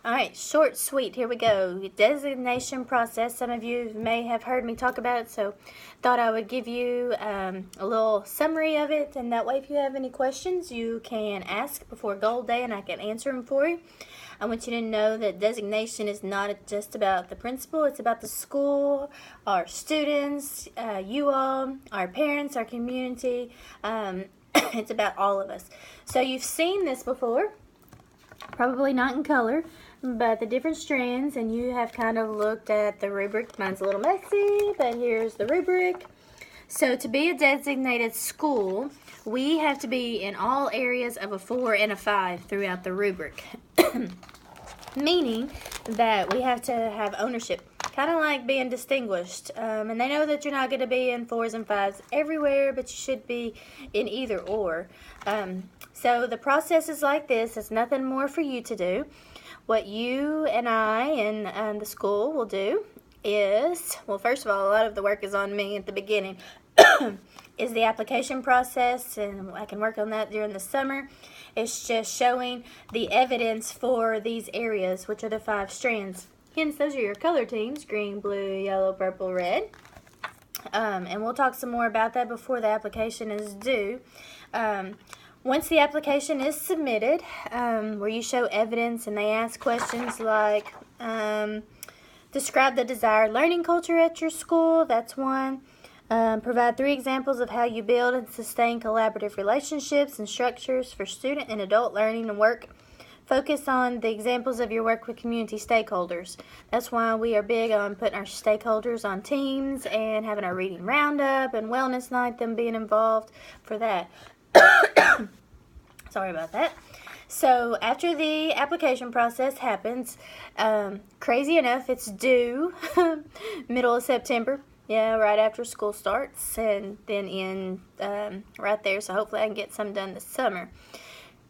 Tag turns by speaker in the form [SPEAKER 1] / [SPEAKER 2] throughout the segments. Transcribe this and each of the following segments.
[SPEAKER 1] All right, short, sweet. Here we go. Designation process. Some of you may have heard me talk about it, so thought I would give you a little summary of it, and that way, if you have any questions, you can ask before goal day, and I can answer them for you. I want you to know that designation is not just about the principal; it's about the school, our students, you all, our parents, our community. It's about all of us. So you've seen this before. Probably not in color, but the different strands, and you have kind of looked at the rubric. Mine's a little messy, but here's the rubric. So to be a designated school, we have to be in all areas of a 4 and a 5 throughout the rubric. Meaning that we have to have ownership, kind of like being distinguished. And they know that you're not going to be in 4s and 5s everywhere, but you should be in either or. So the process is like this. It's nothing more for you to do. What you and I and the school will do is, well, first of all, a lot of the work is on me at the beginning, is the application process, and I can work on that during the summer. It's just showing the evidence for these areas, which are the 5 strands. Hence, those are your color teams: green, blue, yellow, purple, red. And we'll talk some more about that before the application is due. Once the application is submitted, where you show evidence and they ask questions like, describe the desired learning culture at your school, that's one. Provide 3 examples of how you build and sustain collaborative relationships and structures for student and adult learning and work. Focus on the examples of your work with community stakeholders. That's why we are big on putting our stakeholders on teams and having our reading roundup and wellness night, them being involved for that. Sorry about that. So after the application process happens, crazy enough, it's due middle of September. Yeah, right after school starts, and then in right there. So hopefully I can get some done this summer.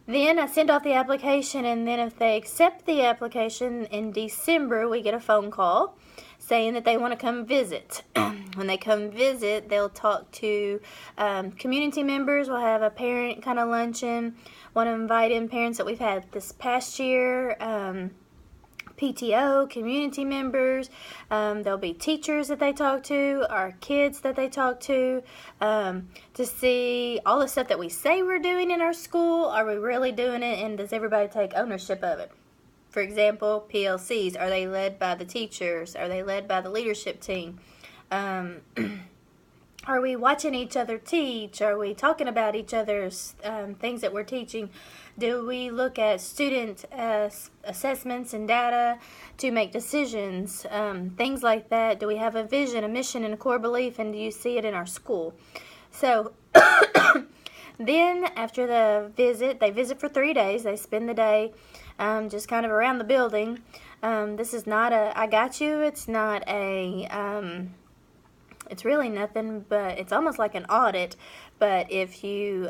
[SPEAKER 1] Then I send off the application, and then if they accept the application in December, we get a phone call saying that they want to come visit. When they come visit, they'll talk to community members. We'll have a parent kind of luncheon. Want to invite in parents that we've had this past year, PTO, community members. There'll be teachers that they talk to, our kids that they talk to see all the stuff that we say we're doing in our school. Are we really doing it, and does everybody take ownership of it? For example, PLCs, are they led by the teachers? Are they led by the leadership team? Are we watching each other teach? Are we talking about each other's things that we're teaching? Do we look at student assessments and data to make decisions? Things like that. Do we have a vision, a mission, and a core belief, and do you see it in our school? So then after the visit, they visit for 3 days. They spend the day just kind of around the building. This is not a I got you. It's not a it's really nothing, but it's almost like an audit. But if you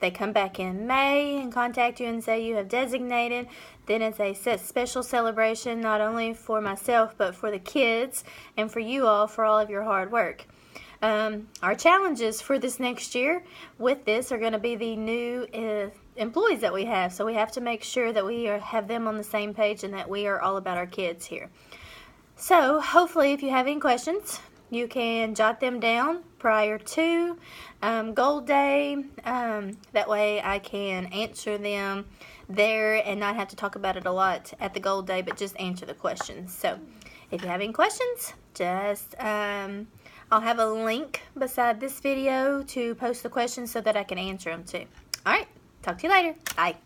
[SPEAKER 1] they come back in May and contact you and say you have designated, then it's a special celebration, not only for myself but for the kids and for you all for all of your hard work. Our challenges for this next year with this are going to be the new employees that we have. So we have to make sure that we have them on the same page and that we are all about our kids here. So hopefully if you have any questions, you can jot them down prior to goal day. That way I can answer them there and not have to talk about it a lot at the goal day, but just answer the questions. So if you have any questions, just I'll have a link beside this video to post the questions so that I can answer them too. All right, talk to you later. Bye.